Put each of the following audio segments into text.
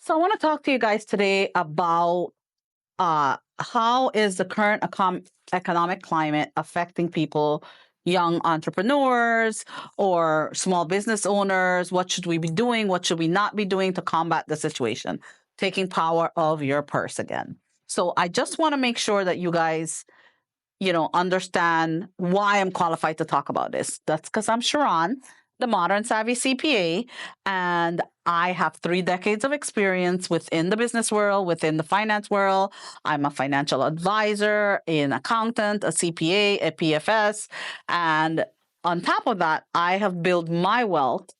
So I want to talk to you guys today about how is the current economic climate affecting people, young entrepreneurs or small business owners? What should we be doing? What should we not be doing to combat the situation? Taking power of your purse again. So I just want to make sure that you guys, understand why I'm qualified to talk about this. That's because I'm Sherron, the modern savvy CPA, and I have 3 decades of experience within the business world, within the finance world. I'm a financial advisor, an accountant, a CPA, a PFS, and on top of that, I have built my wealth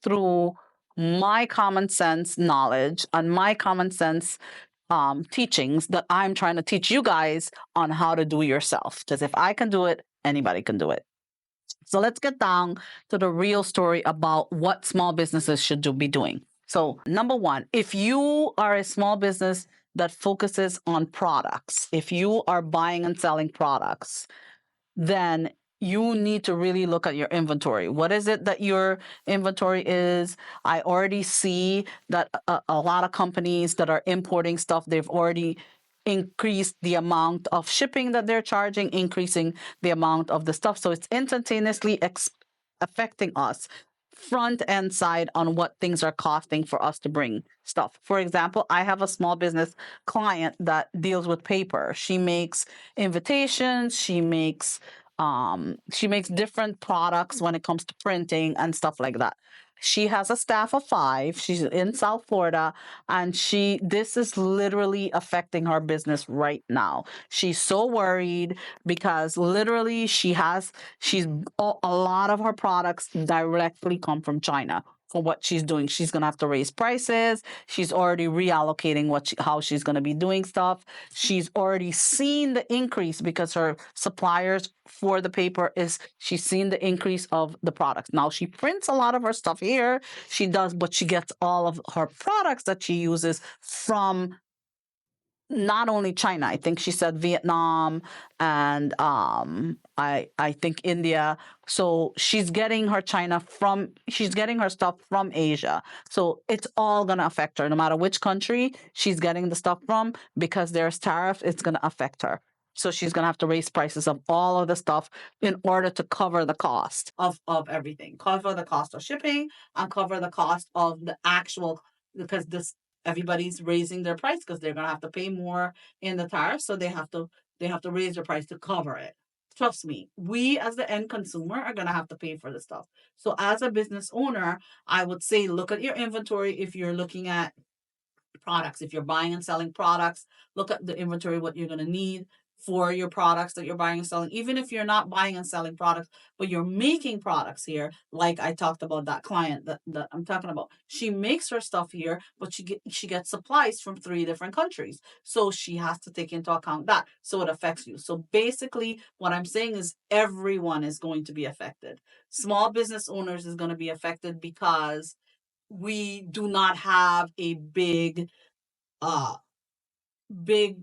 through my common sense knowledge and my common sense teachings that I'm trying to teach you guys on how to do yourself. Because if I can do it, anybody can do it. So let's get down to the real story about what small businesses should be doing. So, number one, if you are a small business that focuses on products, if you are buying and selling products, then you need to really look at your inventory. What is it that your inventory is? I already see that a lot of companies that are importing stuff, they've already increased the amount of shipping that they're charging, increasing the amount of the stuff. So it's instantaneously affecting us front and side on what things are costing for us to bring stuff. For example, I have a small business client that deals with paper. She makes invitations, she makes different products when it comes to printing and stuff like that. She has a staff of 5. She's in South Florida, and this is literally affecting her business right now. She's so worried because literally she's a lot of her products directly come from China. For what she's doing, she's gonna have to raise prices. She's already reallocating how she's gonna be doing stuff. She's already seen the increase because her suppliers for the paper is she's seen the increase of the products. Now she prints a lot of her stuff here. She does, but she gets all of her products that she uses from not only China. I think she said Vietnam and I think India. So she's getting her stuff from Asia. So it's all gonna affect her, no matter which country she's getting the stuff from, because there's tariffs, it's gonna affect her. So she's gonna have to raise prices of all of the stuff in order to cover the cost of everything. Cover the cost of shipping and cover the cost of the actual, because this everybody's raising their price because they're gonna have to pay more in the tariff, so they have to raise their price to cover it. Trust me, we as the end consumer are gonna have to pay for the stuff. So as a business owner, I would say look at your inventory. If you're looking at products, if you're buying and selling products, look at the inventory, what you're going to need for your products that you're buying and selling. Even if you're not buying and selling products, but you're making products here, like I talked about that client that I'm talking about. She makes her stuff here, but she gets supplies from 3 different countries. So she has to take into account that. So it affects you. So basically what I'm saying is everyone is going to be affected. Small business owners is going to be affected because we do not have a uh big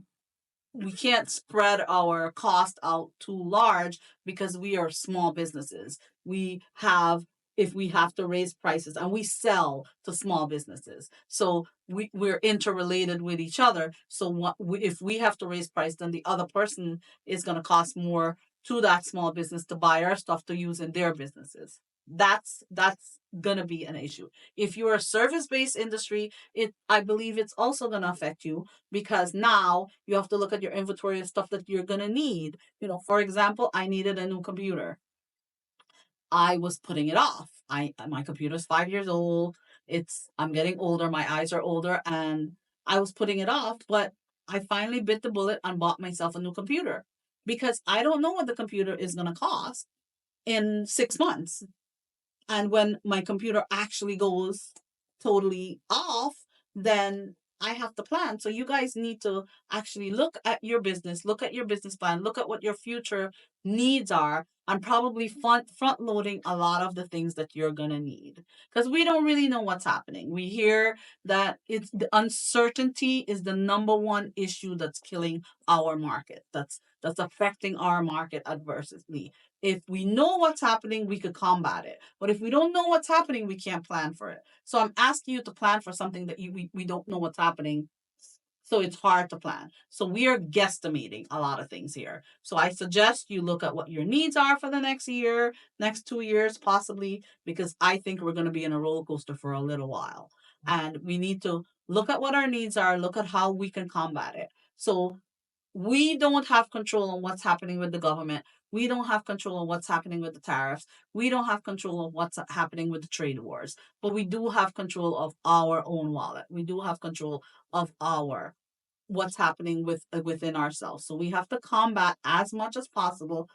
we can't spread our cost out too large because we are small businesses. If we have to raise prices, and we sell to small businesses, so we're interrelated with each other. So if we have to raise price, then the other person is going to cost more to that small business to buy our stuff to use in their businesses. That's going to be an issue. If you're a service-based industry, I believe it's also going to affect you, because now you have to look at your inventory of stuff that you're going to need. For example, I needed a new computer. I was putting it off. My computer's 5 years old. I'm getting older. My eyes are older, and I was putting it off. But I finally bit the bullet and bought myself a new computer, because I don't know what the computer is going to cost in 6 months. And when my computer actually goes totally off, then I have to plan. So you guys need to actually look at your business plan, look at what your future needs are, and probably front loading a lot of the things that you're going to need, because we don't really know what's happening. We hear that it's the uncertainty is the number one issue that's killing our market, that's affecting our market adversely. If we know what's happening, we could combat it, but if we don't know what's happening, we can't plan for it. So I'm asking you to plan for something that we don't know what's happening, so it's hard to plan. So we are guesstimating a lot of things here. So I suggest you look at what your needs are for the next year, next 2 years, possibly, because I think we're going to be in a roller coaster for a little while. And we need to look at what our needs are, look at how we can combat it. So we don't have control on what's happening with the government. We don't have control on what's happening with the tariffs. We don't have control of what's happening with the trade wars. But we do have control of our own wallet. We do have control of our what's happening within ourselves. So we have to combat as much as possible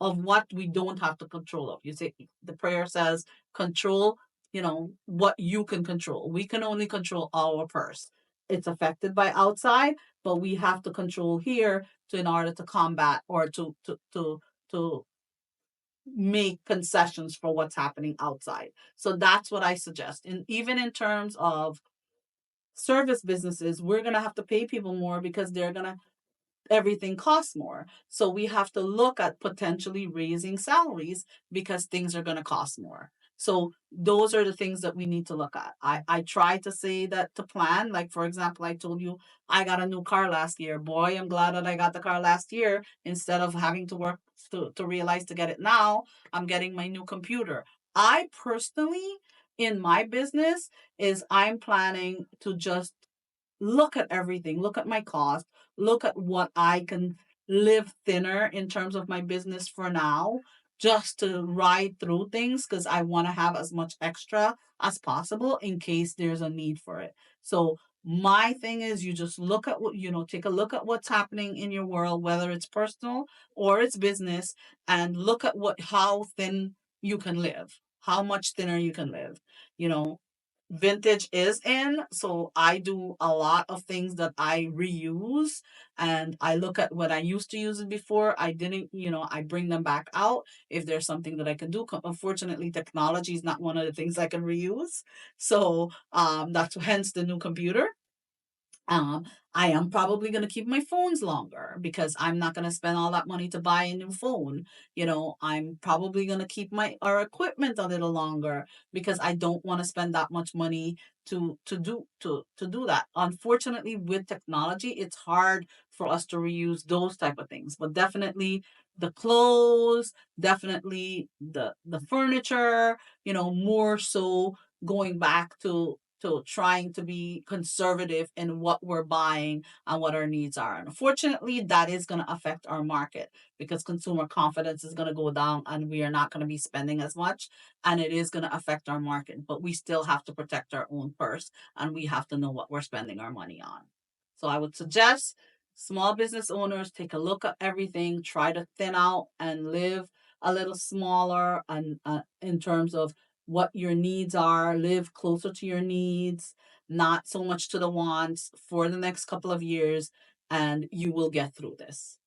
of what we don't have to control of. You say the prayer says control, what you can control. We can only control our purse. It's affected by outside, but we have to control here to in order to combat or to make concessions for what's happening outside. So that's what I suggest. And even in terms of service businesses, we're going to have to pay people more because they're going to everything costs more. So we have to look at potentially raising salaries because things are going to cost more. So those are the things that we need to look at. I try to say that to plan. Like, for example, I told you I got a new car last year. Boy, I'm glad that I got the car last year instead of having to work to realize to get it now. I'm getting my new computer. I personally, in my business, is I'm planning to just look at everything, look at my cost, look at what I can live thinner in terms of my business for now, just to ride through things because I want to have as much extra as possible in case there's a need for it. So my thing is you just look at take a look at what's happening in your world, whether it's personal or it's business, and look at how thin you can live, how much thinner you can live. You know, vintage is in, so I do a lot of things that I reuse, and I look at what I used to use it before I didn't, I bring them back out if there's something that I can do. Unfortunately, technology is not one of the things I can reuse, so that's hence the new computer. um, I am probably going to keep my phones longer because I'm not going to spend all that money to buy a new phone. I'm probably going to keep my our equipment a little longer because I don't want to spend that much money to do that. Unfortunately, with technology, it's hard for us to reuse those type of things. But definitely the clothes, definitely the furniture, more so going back to trying to be conservative in what we're buying and what our needs are. And unfortunately, that is going to affect our market because consumer confidence is going to go down and we are not going to be spending as much. And it is going to affect our market. But we still have to protect our own purse and we have to know what we're spending our money on. So I would suggest small business owners take a look at everything, try to thin out and live a little smaller and in terms of what your needs are, live closer to your needs, not so much to the wants for the next couple of years, and you will get through this.